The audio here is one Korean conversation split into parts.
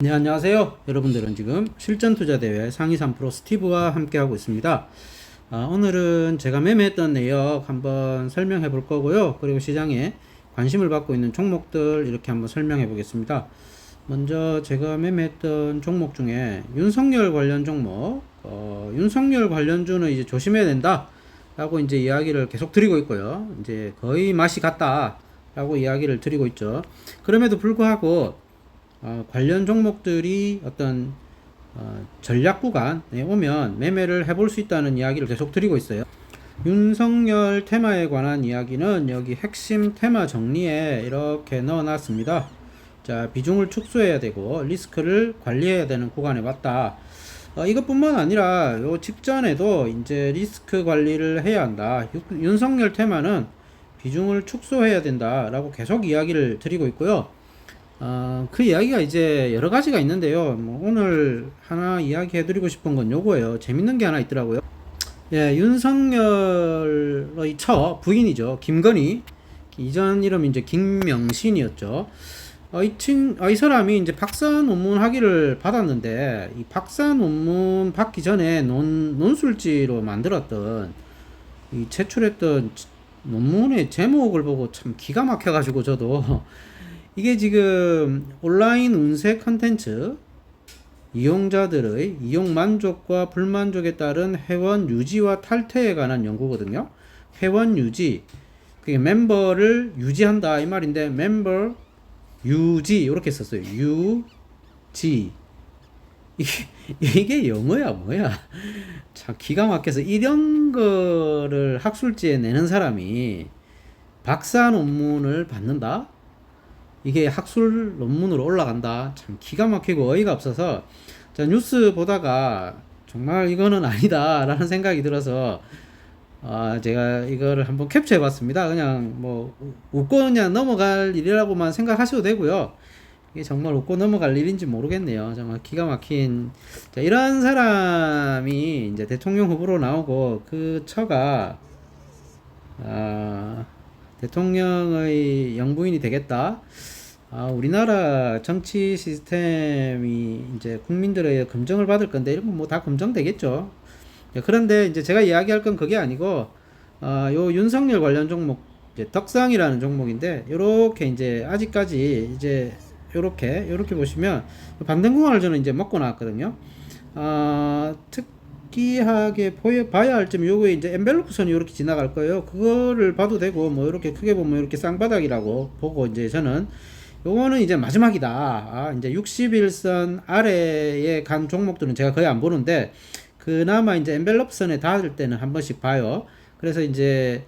네, 안녕하세요. 여러분들은 지금 실전투자대회 상위 3% 스티브와 함께하고 있습니다. 오늘은 제가 매매했던 내역 한번 설명해 볼 거고요. 그리고 시장에 관심을 받고 있는 종목들 이렇게 한번 설명해 보겠습니다. 먼저 제가 매매했던 종목 중에 윤석열 관련 종목, 윤석열 관련주는 이제 조심해야 된다 라고 이제 이야기를 계속 드리고 있고요. 이제 거의 맛이 갔다 라고 이야기를 드리고 있죠. 그럼에도 불구하고 관련 종목들이 어떤 전략 구간에 오면 매매를 해볼 수 있다는 이야기를 계속 드리고 있어요. 윤석열 테마에 관한 이야기는 여기 핵심 테마 정리에 이렇게 넣어놨습니다. 자, 비중을 축소해야 되고 리스크를 관리해야 되는 구간에 왔다. 이것뿐만 아니라 요 직전에도 이제 리스크 관리를 해야 한다. 윤석열 테마는 비중을 축소해야 된다라고 계속 이야기를 드리고 있고요. 그 이야기가 이제 여러 가지가 있는데요. 뭐 오늘 하나 이야기해 드리고 싶은 건 요거예요. 재밌는 게 하나 있더라고요. 예, 윤석열의 처 부인이죠. 김건희. 이전 이름이 이제 김명신이었죠. 이 사람이 이제 박사 논문 학위를 받았는데, 이 박사 논문 받기 전에 논술지로 만들었던, 이 제출했던 논문의 제목을 보고 참 기가 막혀가지고 저도 이게 지금 온라인 운세 컨텐츠 이용자들의 이용 만족과 불만족에 따른 회원 유지와 탈퇴에 관한 연구거든요. 회원 유지, 그게 멤버를 유지한다 이 말인데 멤버 유지 이렇게 썼어요. 유지 이게 영어야 뭐야? 참 기가 막혀서 이런 거를 학술지에 내는 사람이 박사 논문을 받는다? 이게 학술 논문으로 올라간다. 참 기가 막히고 어이가 없어서 자, 뉴스 보다가 정말 이거는 아니다 라는 생각이 들어서 제가 이거를 한번 캡처해 봤습니다. 그냥 뭐 웃고 그냥 넘어갈 일이라고만 생각하셔도 되고요. 이게 정말 웃고 넘어갈 일인지 모르겠네요. 정말 기가 막힌, 자, 이런 사람이 이제 대통령 후보로 나오고 그 처가 대통령의 영부인이 되겠다. 우리나라 정치 시스템이 이제 국민들의 검증을 받을 건데 이런 건 뭐 다 검증되겠죠. 그런데 이제 제가 이야기할 건 그게 아니고 요 윤석열 관련 종목 이제 덕상이라는 종목인데 요렇게 이제 아직까지 이제 요렇게 보시면 반등구간을 저는 이제 먹고 나왔거든요. 특이하게 봐야 할 점이 요거에 이제 엔벨로프 선이 이렇게 지나갈 거예요. 그거를 봐도 되고 뭐 이렇게 크게 보면 이렇게 쌍바닥이라고 보고 이제 저는 요거는 이제 마지막이다. 이제 61선 아래에 간 종목들은 제가 거의 안 보는데 그나마 이제 엔벨로프 선에 닿을 때는 한 번씩 봐요. 그래서 이제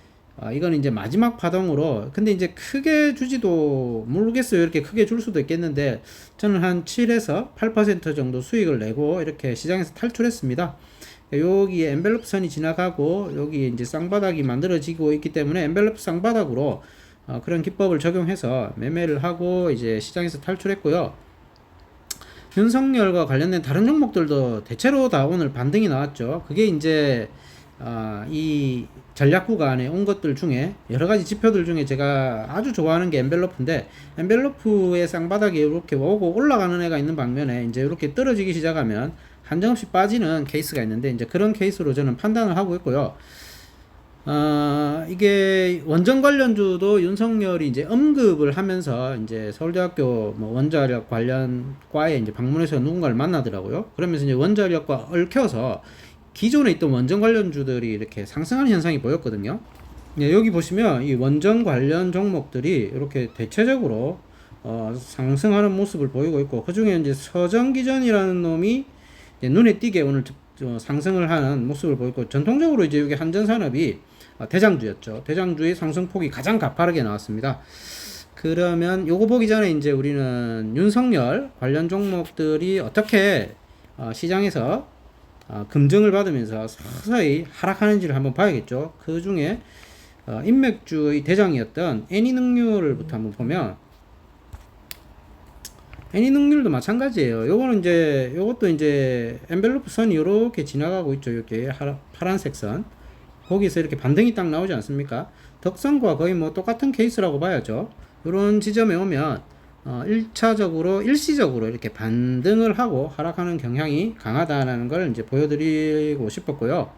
이건 이제 마지막 파동으로, 근데 이제 크게 주지도 모르겠어요. 이렇게 크게 줄 수도 있겠는데 저는 한 7에서 8% 정도 수익을 내고 이렇게 시장에서 탈출했습니다. 여기 엔벨로프 선이 지나가고 여기 이제 쌍바닥이 만들어지고 있기 때문에 엔벨로프 쌍바닥으로 그런 기법을 적용해서 매매를 하고 이제 시장에서 탈출했고요. 윤석열과 관련된 다른 종목들도 대체로 다 오늘 반등이 나왔죠. 그게 이제 이 전략 구간에 온 것들 중에 여러 가지 지표들 중에 제가 아주 좋아하는 게 엔벨로프인데, 엔벨로프의 쌍바닥이 이렇게 오고 올라가는 애가 있는 반면에 이제 이렇게 떨어지기 시작하면 한정없이 빠지는 케이스가 있는데 이제 그런 케이스로 저는 판단을 하고 있고요. 이게 원전 관련주도 윤석열이 이제 언급을 하면서 이제 서울대학교 뭐 원자력 관련 과에 이제 방문해서 누군가를 만나더라고요. 그러면서 이제 원자력과 얽혀서 기존에 있던 원전 관련주들이 이렇게 상승하는 현상이 보였거든요. 여기 보시면 이 원전 관련 종목들이 이렇게 대체적으로 상승하는 모습을 보이고 있고, 그 중에 이제 서전기전이라는 놈이 눈에 띄게 오늘 상승을 하는 모습을 보이고, 전통적으로 이제 여기 한전산업이 대장주였죠. 대장주의 상승폭이 가장 가파르게 나왔습니다. 그러면 요거 보기 전에 이제 우리는 윤석열 관련 종목들이 어떻게 시장에서 검증을 받으면서 서서히 하락하는지를 한번 봐야겠죠. 그 중에 인맥주의 대장이었던 애니능률부터 한번 보면, 애니능률도 마찬가지예요. 요것도 이제 엔벨로프 선이 이렇게 지나가고 있죠. 이렇게 파란색 선. 거기서 이렇게 반등이 딱 나오지 않습니까? 덕선과 거의 뭐 똑같은 케이스라고 봐야죠. 이런 지점에 오면 일시적으로 이렇게 반등을 하고 하락하는 경향이 강하다라는 걸 이제 보여드리고 싶었고요.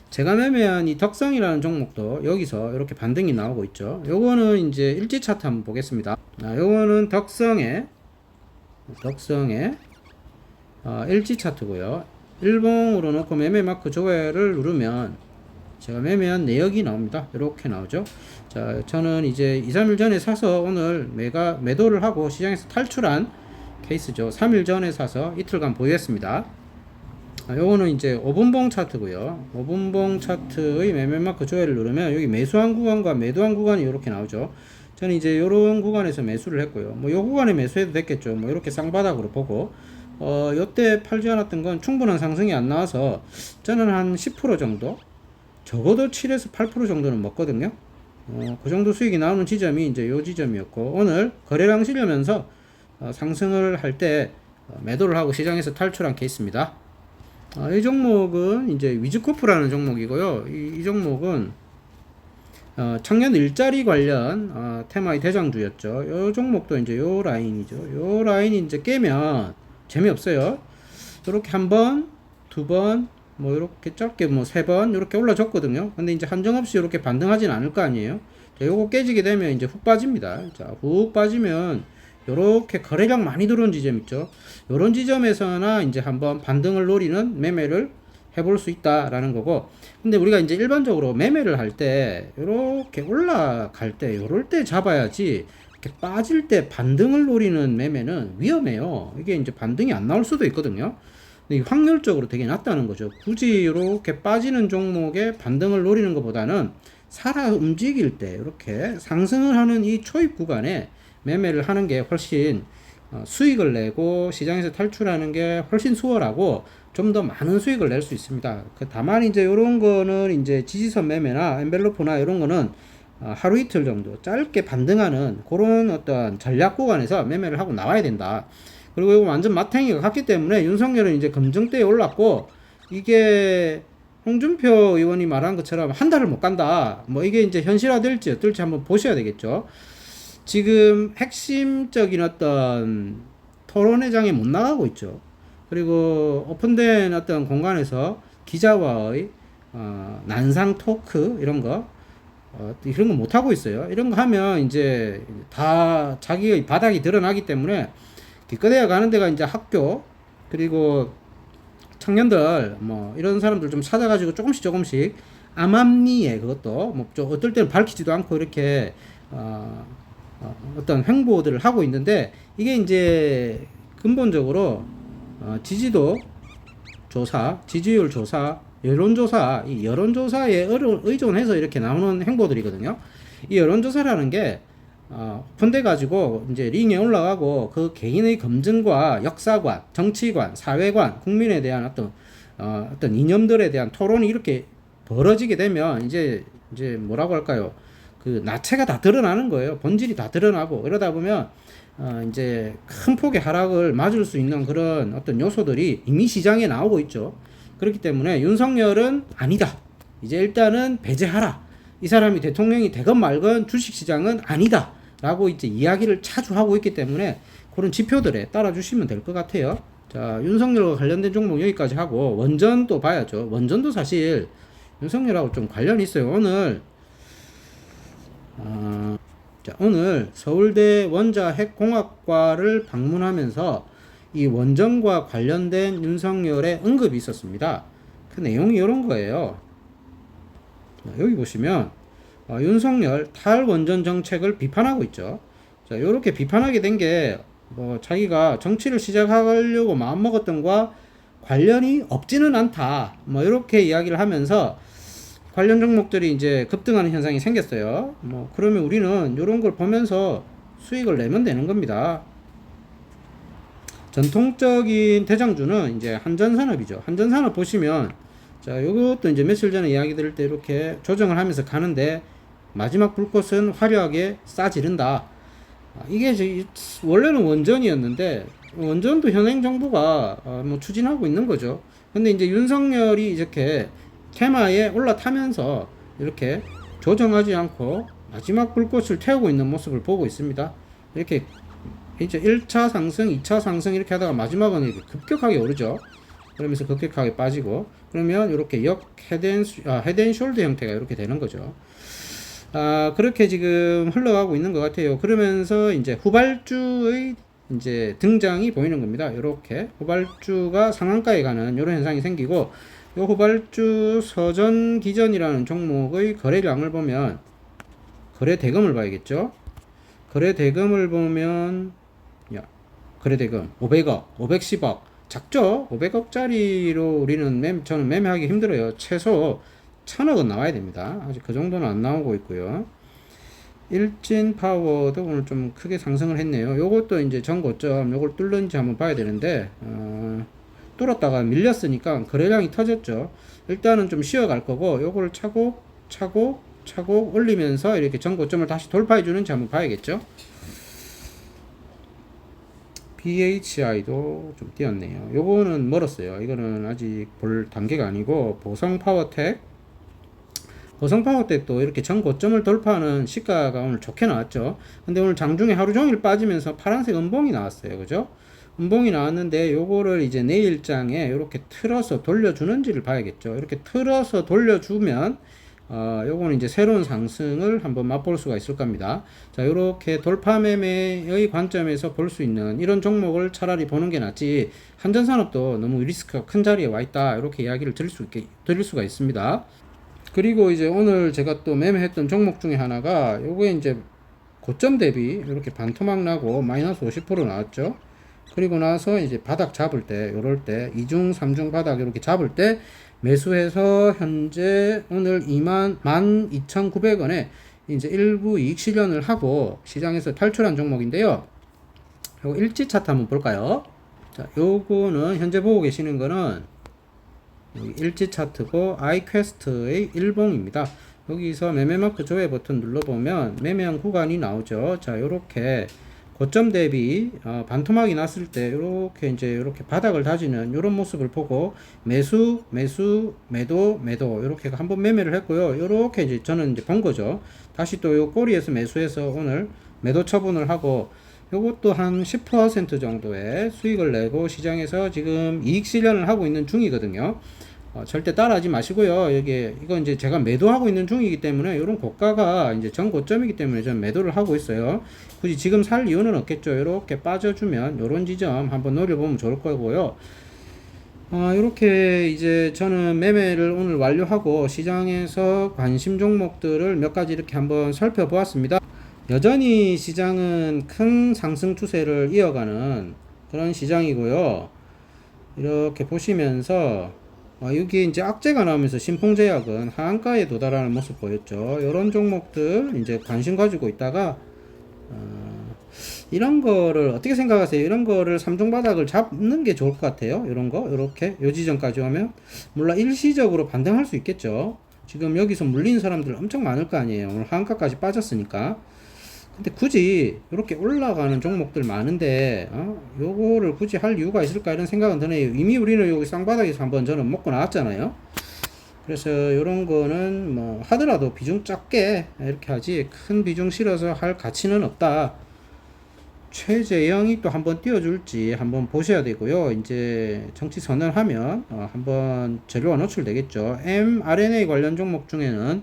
제가 매매한 이 덕성이라는 종목도 여기서 이렇게 반등이 나오고 있죠. 요거는 이제 일지 차트 한번 보겠습니다. 요거는 덕성의 일지 차트고요. 일봉으로 놓고 매매 마크 조회를 누르면 제가 매매한 내역이 나옵니다. 이렇게 나오죠. 자, 저는 이제 2, 3일 전에 사서 오늘 매도를 하고 시장에서 탈출한 케이스죠. 3일 전에 사서 이틀간 보유했습니다. 요거는 이제 5분봉 차트고요. 5분봉 차트의 매매 마크 조회를 누르면 여기 매수한 구간과 매도한 구간이 이렇게 나오죠. 저는 이제 요런 구간에서 매수를 했고요. 뭐 요 구간에 매수해도 됐겠죠. 뭐 이렇게 쌍바닥으로 보고 요때 팔지 않았던 건 충분한 상승이 안 나와서 저는 한 10% 정도, 적어도 7에서 8% 정도는 먹거든요. 그 정도 수익이 나오는 지점이 이제 요 지점이었고, 오늘 거래량 실려면서 상승을 할 때 매도를 하고 시장에서 탈출한 케이스입니다. 이 종목은 이제 위즈코프라는 종목이고요. 이 종목은 청년 일자리 관련 테마의 대장주였죠. 이 종목도 이제 요 라인이죠. 요 라인이 이제 깨면 재미없어요. 이렇게 한 번, 두 번, 뭐 이렇게 짧게 뭐 세 번 이렇게 올라줬거든요. 근데 이제 한정없이 이렇게 반등하진 않을 거 아니에요. 자, 요거 깨지게 되면 이제 훅 빠집니다. 자, 훅 빠지면 요렇게 거래량 많이 들어온 지점 있죠. 요런 지점에서나 이제 한번 반등을 노리는 매매를 해볼 수 있다라는 거고, 근데 우리가 이제 일반적으로 매매를 할 때 요렇게 올라갈 때 요럴 때 잡아야지, 이렇게 빠질 때 반등을 노리는 매매는 위험해요. 이게 이제 반등이 안 나올 수도 있거든요. 근데 확률적으로 되게 낮다는 거죠. 굳이 이렇게 빠지는 종목에 반등을 노리는 것보다는 살아 움직일 때 이렇게 상승을 하는 이 초입 구간에 매매를 하는 게 훨씬 수익을 내고 시장에서 탈출하는 게 훨씬 수월하고 좀 더 많은 수익을 낼 수 있습니다. 다만 이제 이런 거는 이제 지지선 매매나 엔벨로프나 이런 거는 하루 이틀 정도 짧게 반등하는 그런 어떤 전략 구간에서 매매를 하고 나와야 된다. 그리고 이거 완전 마탱이가 갔기 때문에 윤석열은 이제 검증대에 올랐고, 이게 홍준표 의원이 말한 것처럼 한 달을 못 간다. 뭐 이게 이제 현실화될지 어떨지 한번 보셔야 되겠죠. 지금 핵심적인 어떤 토론회장에 못 나가고 있죠. 그리고 오픈된 어떤 공간에서 기자와의 난상 토크 이런 거 이런 거 못 하고 있어요. 이런 거 하면 이제 다 자기의 바닥이 드러나기 때문에 기껏해야 가는 데가 이제 학교, 그리고 청년들 뭐 이런 사람들 좀 찾아가지고 조금씩 암암리에, 그것도 뭐 좀 어떨 때는 밝히지도 않고 이렇게 어떤 행보들을 하고 있는데, 이게 이제 근본적으로 지지도 조사, 지지율 조사, 여론조사, 이 여론조사에 의존해서 이렇게 나오는 행보들이거든요. 이 여론조사라는 게 펀대 가지고 이제 링에 올라가고 그 개인의 검증과 역사관, 정치관, 사회관, 국민에 대한 어떤 이념들에 대한 토론이 이렇게 벌어지게 되면 이제 뭐라고 할까요? 그 나체가 다 드러나는 거예요. 본질이 다 드러나고, 이러다 보면 이제 큰 폭의 하락을 맞을 수 있는 그런 어떤 요소들이 이미 시장에 나오고 있죠. 그렇기 때문에 윤석열은 아니다. 이제 일단은 배제하라. 이 사람이 대통령이 되건 말건 주식시장은 아니다. 라고 이제 이야기를 자주 하고 있기 때문에 그런 지표들에 따라주시면 될 것 같아요. 자, 윤석열과 관련된 종목 여기까지 하고, 원전도 봐야죠. 원전도 사실 윤석열하고 좀 관련이 있어요. 오늘 서울대 원자핵공학과를 방문하면서 이 원전과 관련된 윤석열의 언급이 있었습니다. 그 내용이 이런 거예요. 여기 보시면 윤석열 탈원전 정책을 비판하고 있죠. 자, 이렇게 비판하게 된 게 뭐 자기가 정치를 시작하려고 마음먹었던 것과 관련이 없지는 않다. 뭐 이렇게 이야기를 하면서 관련 종목들이 이제 급등하는 현상이 생겼어요. 뭐 그러면 우리는 이런 걸 보면서 수익을 내면 되는 겁니다. 전통적인 대장주는 이제 한전산업이죠. 한전산업 보시면, 자, 요것도 이제 며칠 전에 이야기 드릴 때 이렇게 조정을 하면서 가는데, 마지막 불꽃은 화려하게 싸지른다. 이게 원래는 원전이었는데, 원전도 현행 정부가 뭐 추진하고 있는 거죠. 근데 이제 윤석열이 이렇게 테마에 올라타면서 이렇게 조정하지 않고 마지막 불꽃을 태우고 있는 모습을 보고 있습니다. 이렇게 이제 1차 상승, 2차 상승 이렇게 하다가 마지막은 이렇게 급격하게 오르죠. 그러면서 급격하게 빠지고, 그러면 이렇게 헤드앤숄더 형태가 이렇게 되는 거죠. 그렇게 지금 흘러가고 있는 것 같아요. 그러면서 이제 후발주의 이제 등장이 보이는 겁니다. 이렇게 후발주가 상한가에 가는 이런 현상이 생기고, 이 후발주 서전기전이라는 종목의 거래량을 보면, 거래 대금을 봐야겠죠. 거래 대금을 보면, 거래 대금 500억, 510억 작죠. 500억짜리로 우리는 저는 매매하기 힘들어요. 최소 1000억은 나와야 됩니다. 아직 그 정도는 안 나오고 있고요. 일진 파워도 오늘 좀 크게 상승을 했네요. 요것도 이제 전고점 요걸 뚫는지 한번 봐야 되는데, 뚫었다가 밀렸으니까 거래량이 터졌죠. 일단은 좀 쉬어갈 거고, 요걸 차곡 올리면서 이렇게 전고점을 다시 돌파해 주는지 한번 봐야겠죠. BHI도 좀 뛰었네요. 요거는 멀었어요. 이거는 아직 볼 단계가 아니고, 보성파워텍도 이렇게 전고점을 돌파하는 시가가 오늘 좋게 나왔죠. 근데 오늘 장중에 하루 종일 빠지면서 파란색 음봉이 나왔어요. 그죠? 음봉이 나왔는데 요거를 이제 내일장에 이렇게 틀어서 돌려주는지를 봐야겠죠. 이렇게 틀어서 돌려주면 요거는 이제 새로운 상승을 한번 맛볼 수가 있을 겁니다. 자, 요렇게 돌파 매매의 관점에서 볼 수 있는 이런 종목을 차라리 보는 게 낫지, 한전산업도 너무 리스크가 큰 자리에 와 있다, 이렇게 이야기를 드릴 수가 있습니다. 그리고 이제 오늘 제가 또 매매했던 종목 중에 하나가 요게 이제 고점 대비 이렇게 반토막 나고 마이너스 50% 나왔죠. 그리고 나서 이제 바닥 잡을 때, 요럴 때 2중 3중 바닥 이렇게 잡을 때 매수해서 현재 오늘 12,900원에 이제 일부 이익 실현을 하고 시장에서 탈출한 종목인데요. 요거 일지 차트 한번 볼까요? 자, 요거는 현재 보고 계시는 거는 일지 차트고 아이퀘스트의 일봉입니다. 여기서 매매마크 조회 버튼 눌러보면 매매한 구간이 나오죠. 자, 요렇게 고점 대비 반토막이 났을 때 요렇게 이제 요렇게 바닥을 다지는 요런 모습을 보고 매도 요렇게 한번 매매를 했고요. 요렇게 이제 저는 이제 본 거죠. 다시 또 요 꼬리에서 매수해서 오늘 매도 처분을 하고, 요것도 한 10% 정도의 수익을 내고 시장에서 지금 이익 실현을 하고 있는 중이거든요. 절대 따라하지 마시고요. 이거 이제 제가 매도하고 있는 중이기 때문에, 이런 고가가 이제 전 고점이기 때문에 저는 매도를 하고 있어요. 굳이 지금 살 이유는 없겠죠. 이렇게 빠져주면 요런 지점 한번 노려보면 좋을 거고요. 이렇게 이제 저는 매매를 오늘 완료하고 시장에서 관심 종목들을 몇 가지 이렇게 한번 살펴보았습니다. 여전히 시장은 큰 상승 추세를 이어가는 그런 시장이고요. 이렇게 보시면서 여기 이제 악재가 나오면서 신풍제약은 하한가에 도달하는 모습 보였죠. 이런 종목들 이제 관심 가지고 있다가 이런 거를 어떻게 생각하세요? 이런 거를 3중 바닥을 잡는 게 좋을 것 같아요. 이런 거 이렇게 요 지점까지 오면 물론 일시적으로 반등할 수 있겠죠. 지금 여기서 물린 사람들 엄청 많을 거 아니에요. 오늘 하한가까지 빠졌으니까. 근데 굳이 이렇게 올라가는 종목들 많은데 요거를 굳이 할 이유가 있을까, 이런 생각은 드네요. 이미 우리는 여기 쌍바닥에서 한번 저는 먹고 나왔잖아요. 그래서 요런 거는 뭐 하더라도 비중 작게 이렇게 하지 큰 비중 실어서 할 가치는 없다. 최재형이 또 한번 띄워줄지 한번 보셔야 되고요. 이제 정치 선언하면 한번 재료가 노출되겠죠. mRNA 관련 종목 중에는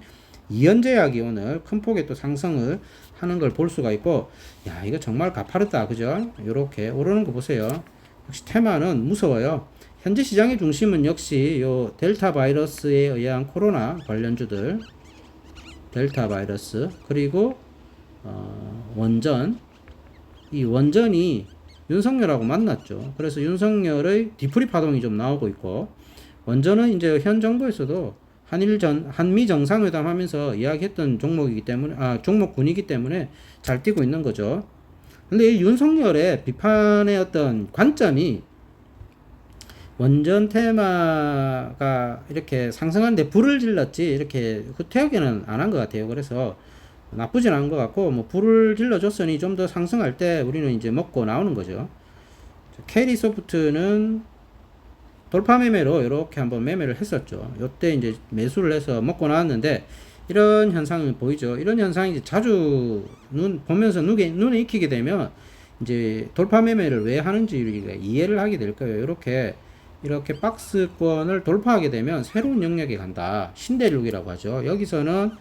이연제약이 오늘 큰 폭의 또 상승을 하는 걸 볼 수가 있고, 야, 이거 정말 가파르다. 그죠? 요렇게 오르는 거 보세요. 역시 테마는 무서워요. 현재 시장의 중심은 역시 요 델타 바이러스에 의한 코로나 관련주들, 델타 바이러스, 그리고 원전, 이 원전이 윤석열하고 만났죠. 그래서 윤석열의 뒤풀이 파동이 좀 나오고 있고, 원전은 이제 현 정부에서도 한미 정상회담 하면서 이야기했던 종목이기 때문에, 종목군이기 때문에 잘 뛰고 있는 거죠. 근데 이 윤석열의 비판의 어떤 관점이 원전 테마가 이렇게 상승하는데 불을 질렀지, 이렇게 후퇴하기는 안 한 것 같아요. 그래서 나쁘진 않은 것 같고, 뭐 불을 질러줬으니 좀 더 상승할 때 우리는 이제 먹고 나오는 거죠. KD소프트는 돌파 매매로 이렇게 한번 매매를 했었죠. 요때 이제 매수를 해서 먹고 나왔는데, 이런 현상을 보이죠. 이런 현상이 이제 자주 보면서 눈에 익히게 되면 이제 돌파 매매를 왜 하는지 우리가 이해를 하게 될 거예요. 이렇게 박스권을 돌파하게 되면 새로운 영역에 간다. 신대륙이라고 하죠. 여기서는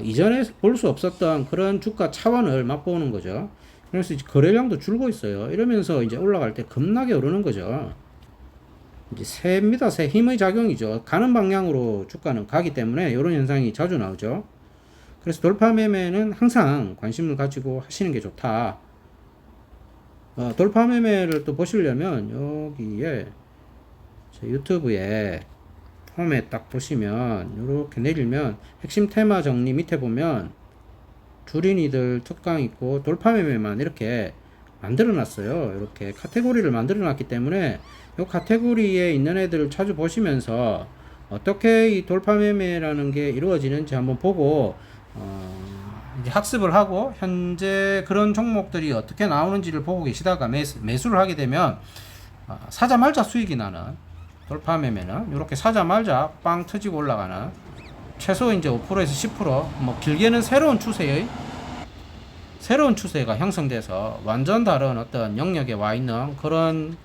이전에 볼 수 없었던 그런 주가 차원을 맛보는 거죠. 그래서 이제 거래량도 줄고 있어요. 이러면서 이제 올라갈 때 겁나게 오르는 거죠. 이제 새입니다. 새 힘의 작용이죠. 가는 방향으로 주가는 가기 때문에 이런 현상이 자주 나오죠. 그래서 돌파 매매는 항상 관심을 가지고 하시는 게 좋다. 돌파 매매를 또 보시려면 여기에 제 유튜브에 홈에 딱 보시면 이렇게 내리면 핵심 테마 정리 밑에 보면 주린이들 특강 있고 돌파 매매만 이렇게 만들어 놨어요. 이렇게 카테고리를 만들어 놨기 때문에 이 카테고리에 있는 애들을 자주 보시면서 어떻게 이 돌파 매매라는 게 이루어지는지 한번 보고 이제 학습을 하고 현재 그런 종목들이 어떻게 나오는지를 보고 계시다가 매수를 하게 되면 사자말자 수익이 나는 돌파 매매는 이렇게 사자말자 빵 터지고 올라가는 최소 이제 5%에서 10%뭐 길게는 새로운 추세가 형성돼서 완전 다른 어떤 영역에 와 있는 그런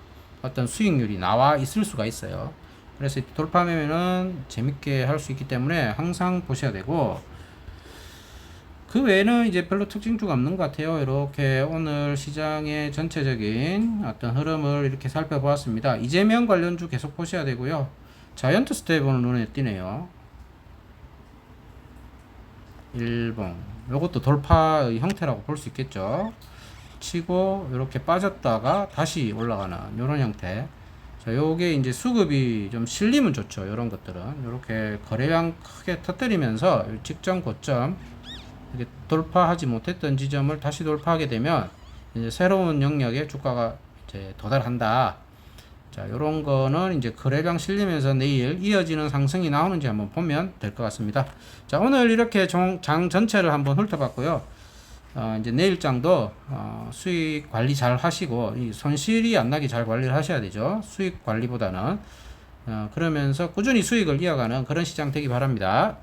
어떤 수익률이 나와 있을 수가 있어요. 그래서 돌파 매매는 재밌게 할 수 있기 때문에 항상 보셔야 되고, 그 외에는 이제 별로 특징주가 없는 것 같아요. 이렇게 오늘 시장의 전체적인 어떤 흐름을 이렇게 살펴보았습니다. 이재명 관련주 계속 보셔야 되고요. 자이언트 스테이블은 눈에 띄네요. 일봉, 요것도 돌파의 형태라고 볼 수 있겠죠. 치고 이렇게 빠졌다가 다시 올라가는 이런 형태. 자, 요게 이제 수급이 좀 실리면 좋죠. 이런 것들은 이렇게 거래량 크게 터뜨리면서 직전 고점 이게 돌파하지 못했던 지점을 다시 돌파하게 되면 이제 새로운 영역에 주가가 이제 도달한다. 자, 요런 거는 이제 거래량 실리면서 내일 이어지는 상승이 나오는지 한번 보면 될 것 같습니다. 자, 오늘 이렇게 장 전체를 한번 훑어봤고요. 이제 내일장도 수익 관리 잘 하시고 이 손실이 안 나게 잘 관리를 하셔야 되죠. 수익 관리보다는 그러면서 꾸준히 수익을 이어가는 그런 시장 되기 바랍니다.